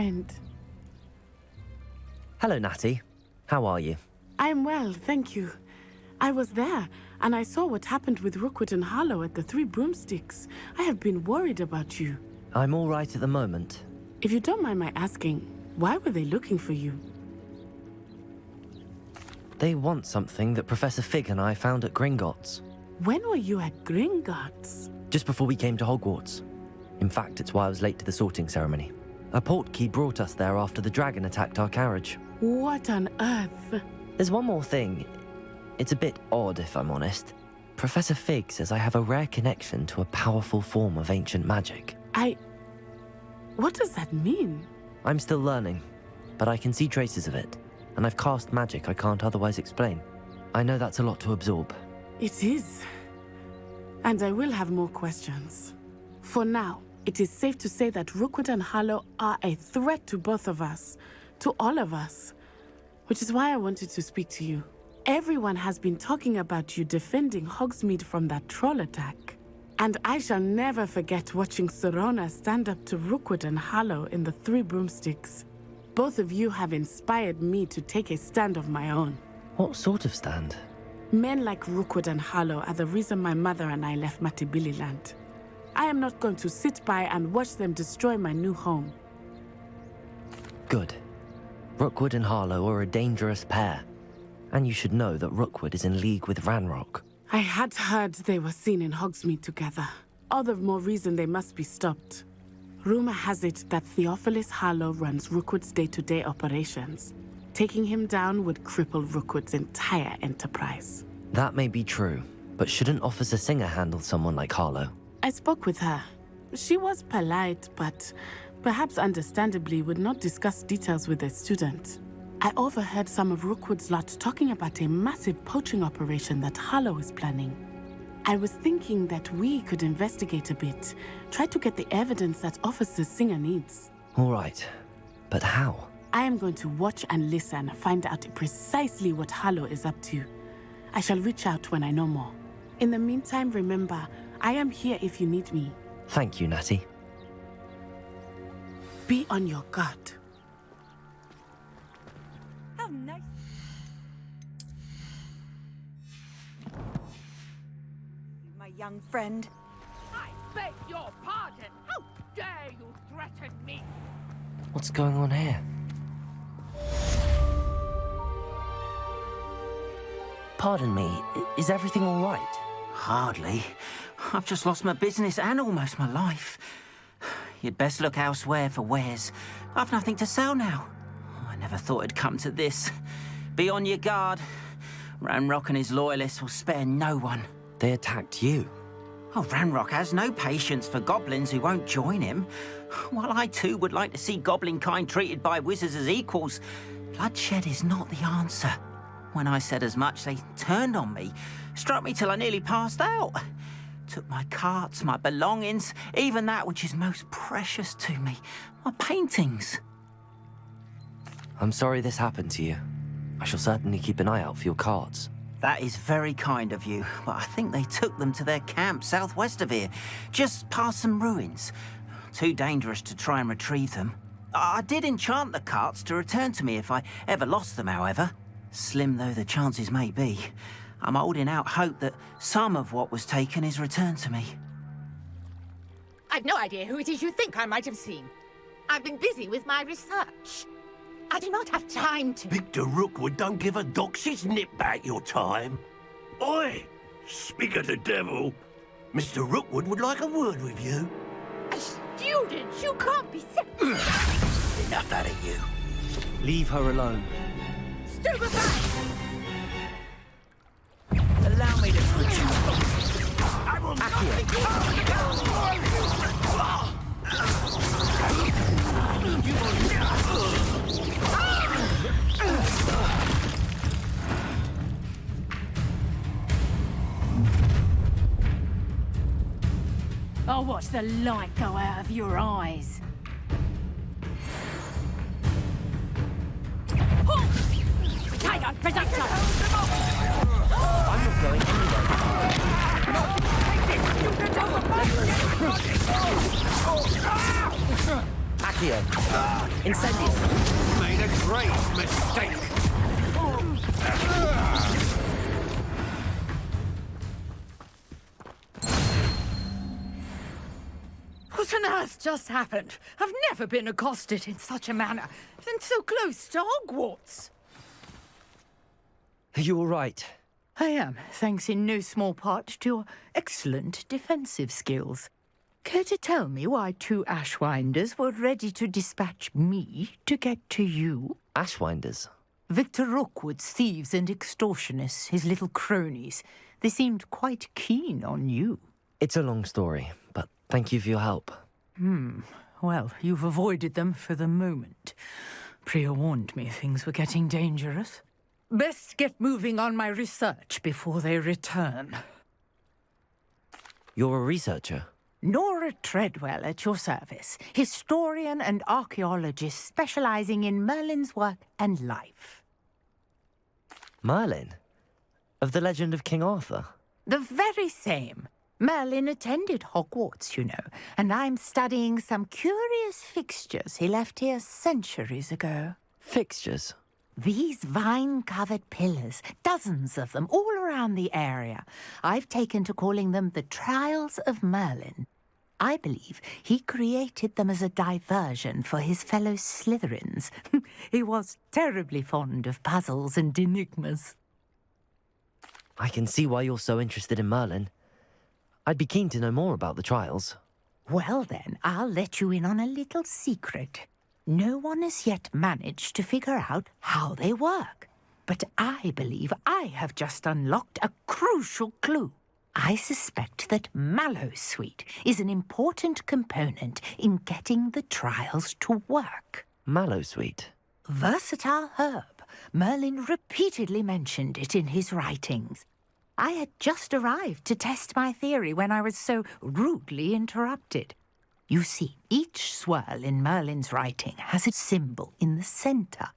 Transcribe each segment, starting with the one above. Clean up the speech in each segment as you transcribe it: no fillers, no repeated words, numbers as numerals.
friend. Hello, Natty. How are you? I'm well, thank you. I was there, and I saw what happened with Rookwood and Harlow at the Three Broomsticks. I have been worried about you. I'm all right at the moment. If you don't mind my asking, why were they looking for you? They want something that Professor Fig and I found at Gringotts. When were you at Gringotts? Just before we came to Hogwarts. In fact, it's why I was late to the sorting ceremony. A portkey brought us there after the dragon attacked our carriage. What on earth? There's one more thing. It's a bit odd, if I'm honest. Professor Fig says I have a rare connection to a powerful form of ancient magic. What does that mean? I'm still learning, but I can see traces of it, and I've cast magic I can't otherwise explain. I know that's a lot to absorb. It is. And I will have more questions. For now, it is safe to say that Rookwood and Harlow are a threat to both of us, to all of us, which is why I wanted to speak to you. Everyone has been talking about you defending Hogsmeade from that troll attack. And I shall never forget watching Sorona stand up to Rookwood and Harlow in the Three Broomsticks. Both of you have inspired me to take a stand of my own. What sort of stand? Men like Rookwood and Harlow are the reason my mother and I left Matabeleland. I am not going to sit by and watch them destroy my new home. Good. Rookwood and Harlow are a dangerous pair. And you should know that Rookwood is in league with Ranrock. I had heard they were seen in Hogsmeade together. All the more reason they must be stopped. Rumor has it that Theophilus Harlow runs Rookwood's day-to-day operations. Taking him down would cripple Rookwood's entire enterprise. That may be true, but shouldn't Officer Singer handle someone like Harlow? I spoke with her. She was polite, but perhaps understandably would not discuss details with a student. I overheard some of Rookwood's lot talking about a massive poaching operation that Harlow is planning. I was thinking that we could investigate a bit, try to get the evidence that Officer Singer needs. All right, but how? I am going to watch and listen, find out precisely what Harlow is up to. I shall reach out when I know more. In the meantime, remember, I am here if you need me. Thank you, Natty. Be on your guard. How nice. My young friend. I beg your pardon! How dare you threaten me? What's going on here? Pardon me, is everything all right? Hardly. I've just lost my business and almost my life. You'd best look elsewhere for wares. I've nothing to sell now. I never thought it'd come to this. Be on your guard. Ranrock and his loyalists will spare no one. They attacked you. Oh, Ranrock has no patience for goblins who won't join him. While I too would like to see goblin kind treated by wizards as equals, bloodshed is not the answer. When I said as much, they turned on me, struck me till I nearly passed out. Took my carts, my belongings, even that which is most precious to me, my paintings. I'm sorry this happened to you. I shall certainly keep an eye out for your cards. That is very kind of you, but I think they took them to their camp southwest of here, just past some ruins. Too dangerous to try and retrieve them. I did enchant the carts to return to me if I ever lost them, however. Slim though the chances may be, I'm holding out hope that some of what was taken is returned to me. I've no idea who it is you think I might have seen. I've been busy with my research. I do not have time to... Victor Rookwood don't give a doxy's nip back your time. Oi! Speak of the devil. Mr. Rookwood would like a word with you. A student? You can't be sick. Enough out of you. Leave her alone. Stupefy! Allow me to put you... I will not I'll watch the light go out of your eyes. Tiger, projectile! I'm not going anywhere. You can Accio. Incendio. Made a great mistake. What on earth just happened? I've never been accosted in such a manner, and so close to Hogwarts. Are you all right? I am, thanks in no small part to your excellent defensive skills. Care to tell me why two Ashwinders were ready to dispatch me to get to you? Ashwinders? Victor Rookwood's thieves and extortionists, his little cronies. They seemed quite keen on you. It's a long story, but thank you for your help. Well, you've avoided them for the moment. Priya warned me things were getting dangerous. Best get moving on my research before they return. You're a researcher? Nora Treadwell at your service, historian and archaeologist specializing in Merlin's work and life. Merlin? Of the legend of King Arthur? The very same. Merlin attended Hogwarts, you know, and I'm studying some curious fixtures he left here centuries ago. Fixtures? These vine-covered pillars, dozens of them, all around the area. I've taken to calling them the Trials of Merlin. I believe he created them as a diversion for his fellow Slytherins. He was terribly fond of puzzles and enigmas. I can see why you're so interested in Merlin. I'd be keen to know more about the trials. Well then, I'll let you in on a little secret. No one has yet managed to figure out how they work. But I believe I have just unlocked a crucial clue. I suspect that Mallowsweet is an important component in getting the trials to work. Mallowsweet? Versatile herb. Merlin repeatedly mentioned it in his writings. I had just arrived to test my theory when I was so rudely interrupted. You see, each swirl in Merlin's writing has a symbol in the center.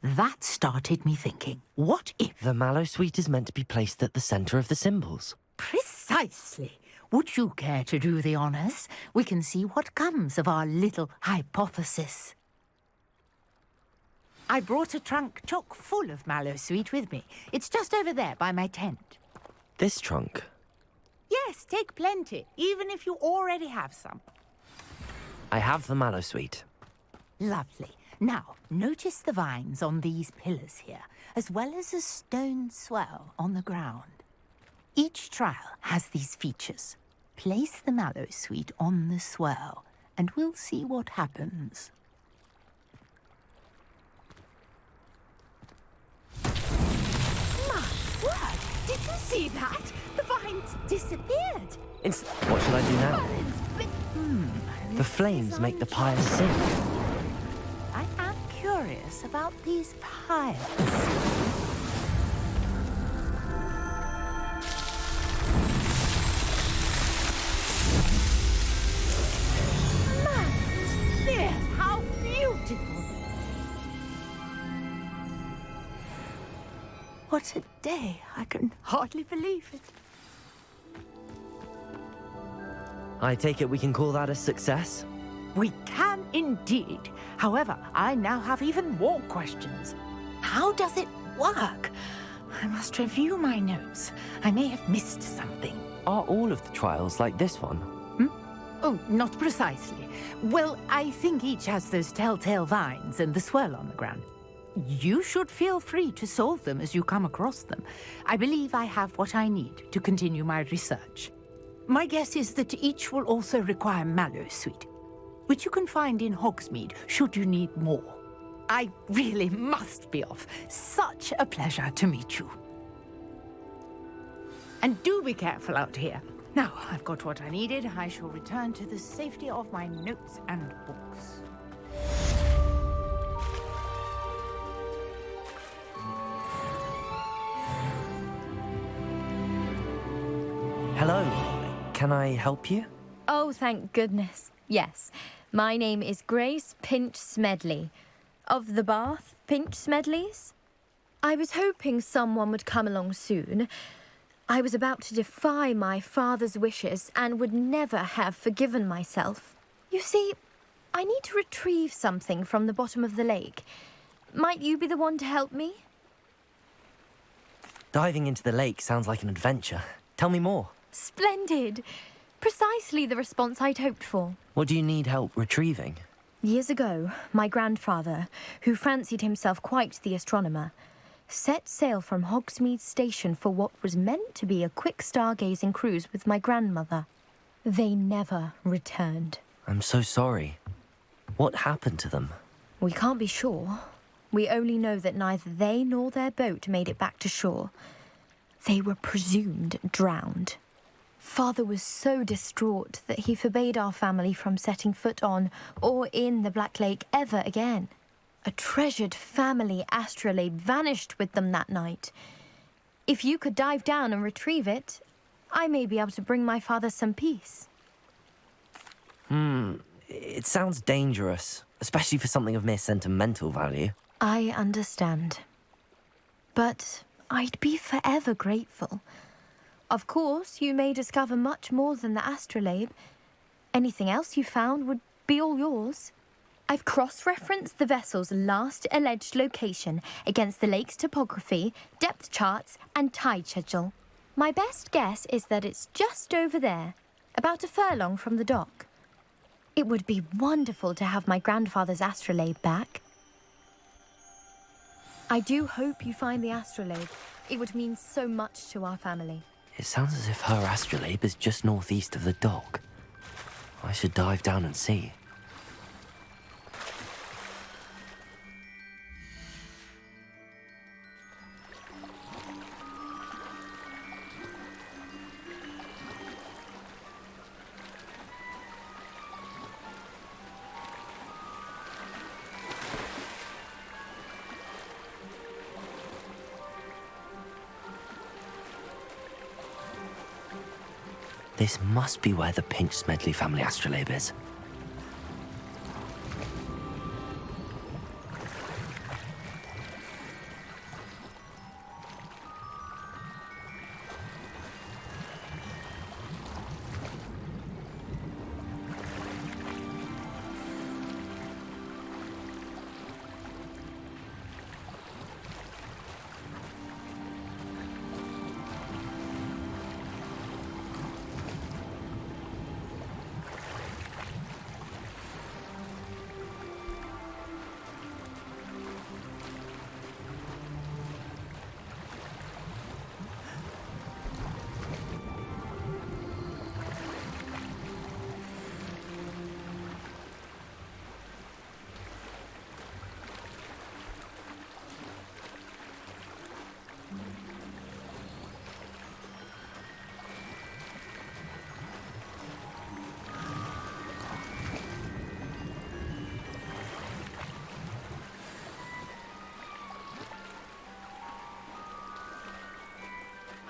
That started me thinking, what if... The Mallowsweet is meant to be placed at the center of the symbols. Precisely. Would you care to do the honors? We can see what comes of our little hypothesis. I brought a trunk chock full of Mallowsweet with me. It's just over there by my tent. This trunk? Yes, take plenty, even if you already have some. I have the Mallowsweet. Lovely. Now, notice the vines on these pillars here, as well as a stone swell on the ground. Each trial has these features. Place the Mallowsweet on the swell, and we'll see what happens. My word! Did you see that? The vines disappeared. What should I do now? Merlin's The flames make the pyres sing. I am curious about these pyres. How beautiful! What a day! I can hardly believe it. I take it we can call that a success? We can indeed. However, I now have even more questions. How does it work? I must review my notes. I may have missed something. Are all of the trials like this one? Oh, not precisely. Well, I think each has those telltale vines and the swirl on the ground. You should feel free to solve them as you come across them. I believe I have what I need to continue my research. My guess is that each will also require Mallowsweet, which you can find in Hogsmeade should you need more. I really must be off. Such a pleasure to meet you. And do be careful out here. Now, I've got what I needed. I shall return to the safety of my notes and books. Hello. Can I help you? Oh, thank goodness. Yes. My name is Grace Pinch Smedley. Of the Bath Pinch Smedleys. I was hoping someone would come along soon. I was about to defy my father's wishes and would never have forgiven myself. You see, I need to retrieve something from the bottom of the lake. Might you be the one to help me? Diving into the lake sounds like an adventure. Tell me more. Splendid! Precisely the response I'd hoped for. What do you need help retrieving? Years ago, my grandfather, who fancied himself quite the astronomer, set sail from Hogsmeade Station for what was meant to be a quick stargazing cruise with my grandmother. They never returned. I'm so sorry. What happened to them? We can't be sure. We only know that neither they nor their boat made it back to shore. They were presumed drowned. Father was so distraught that he forbade our family from setting foot on or in the Black Lake ever again. A treasured family astrolabe vanished with them that night. If you could dive down and retrieve it, I may be able to bring my father some peace. It sounds dangerous, especially for something of mere sentimental value. I understand. But I'd be forever grateful. Of course, you may discover much more than the astrolabe. Anything else you found would be all yours. I've cross-referenced the vessel's last alleged location against the lake's topography, depth charts, and tide schedule. My best guess is that it's just over there, about a furlong from the dock. It would be wonderful to have my grandfather's astrolabe back. I do hope you find the astrolabe. It would mean so much to our family. It sounds as if her astrolabe is just northeast of the dock. I should dive down and see. This must be where the Pinch Smedley family astrolabe is.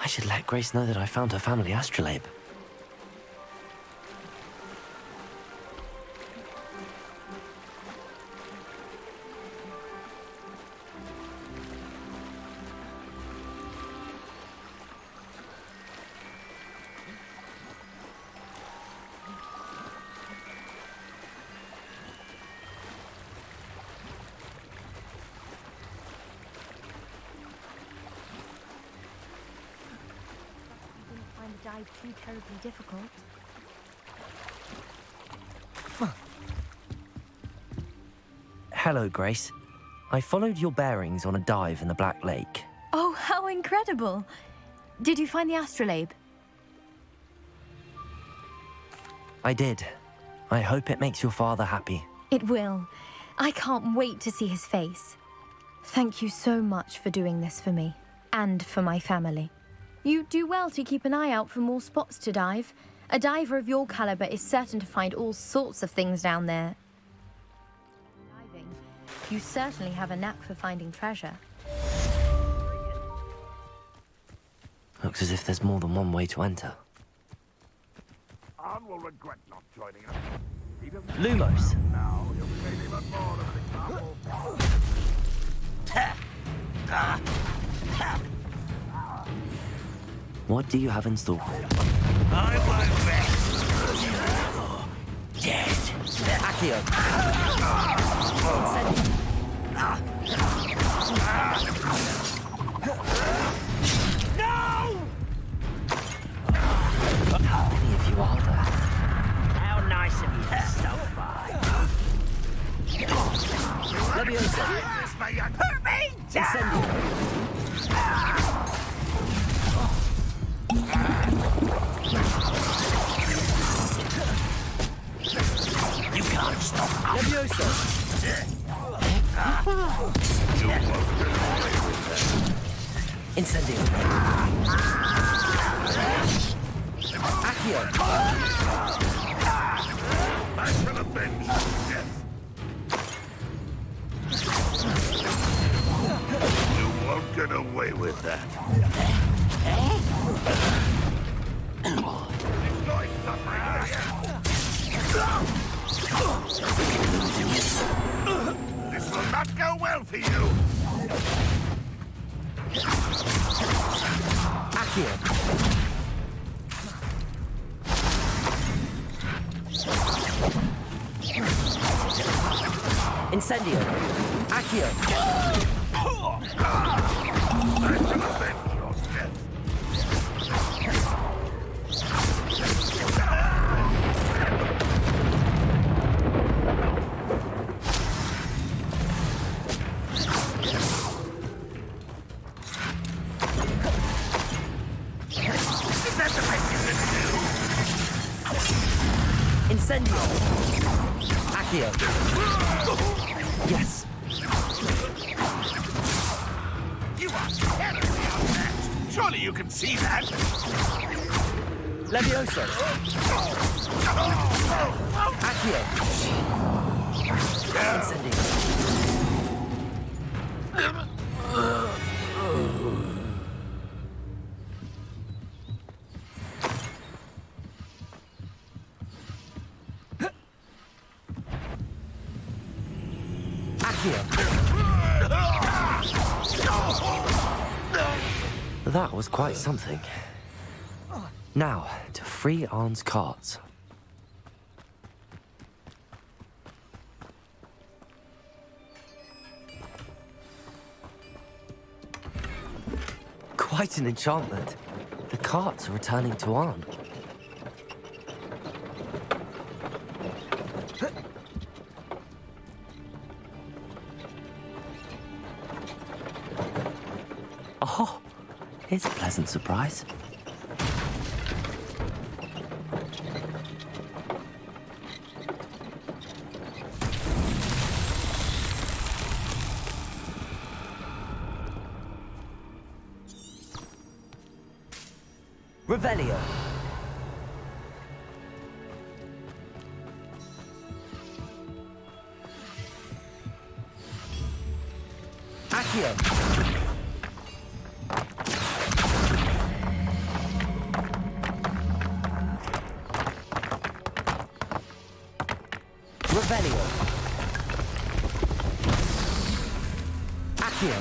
I should let Grace know that I found her family astrolabe. Dive too terribly difficult. Hello, Grace. I followed your bearings on a dive in the Black Lake. Oh, how incredible! Did you find the astrolabe? I did. I hope it makes your father happy. It will. I can't wait to see his face. Thank you so much for doing this for me, and for my family. You do well to keep an eye out for more spots to dive. A diver of your caliber is certain to find all sorts of things down there. Diving, you certainly have a knack for finding treasure. Looks as if there's more than one way to enter. Anne will regret not joining us. Lumos! Now you'll be even more of an example. What do you have in store? I won't rest. Dead. Accio. No! How many of you are there? How nice of you to stop by. Leviosa. Hurt me! Incendio. You can't stop us. Leviosa. Incendio. Accio. Back to the bench. You won't get away with that. This will not go well for you. Accio. Incendio. Accio. Back to the bench, your step. Is that the best you can do? Incendio. Accio. Yes. You are terribly outmatched. Surely you can see that. Leviosa. Accio. Incendio. Accio. That was quite something. Now, to free Arn's cards. Quite an enchantment. The carts are returning to Arn. Oh, here's a pleasant surprise. Revelio. Accio. Revelio. Accio.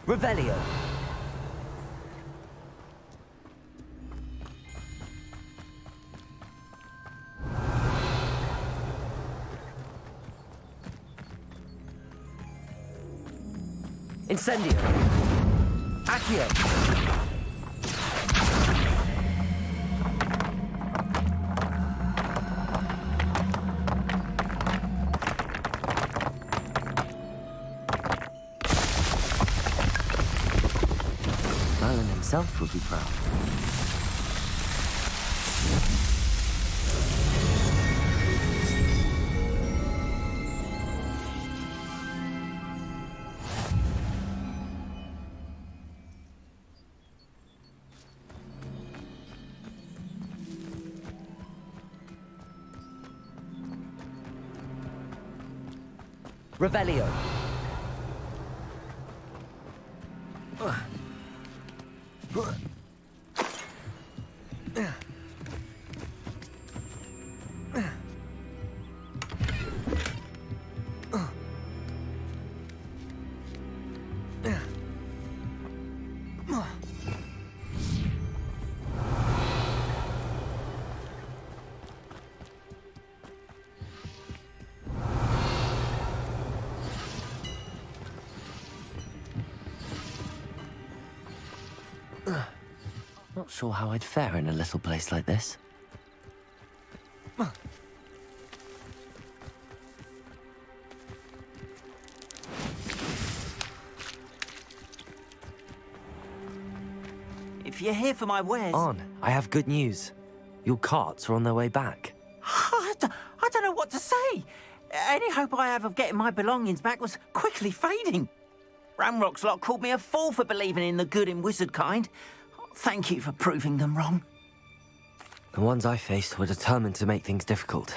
Revelio. Incendio. Accio. Merlin himself would be proud. Revelio. not sure how I'd fare in a little place like this. If you're here for my wares... On, I have good news. Your carts are on their way back. I don't know what to say. Any hope I have of getting my belongings back was quickly fading. Ramrock's lot called me a fool for believing in the good in wizard kind. Thank you for proving them wrong. The ones I faced were determined to make things difficult.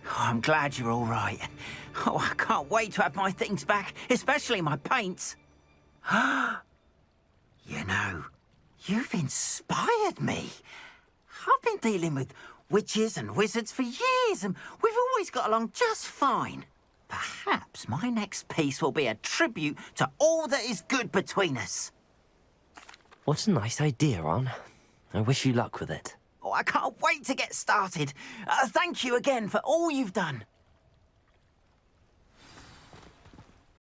Oh, I'm glad you're all right. Oh, I can't wait to have my things back, especially my paints. You know, you've inspired me. I've been dealing with witches and wizards for years, and we've always got along just fine. Perhaps my next piece will be a tribute to all that is good between us. What a nice idea, On. I wish you luck with it. Oh, I can't wait to get started. Thank you again for all you've done.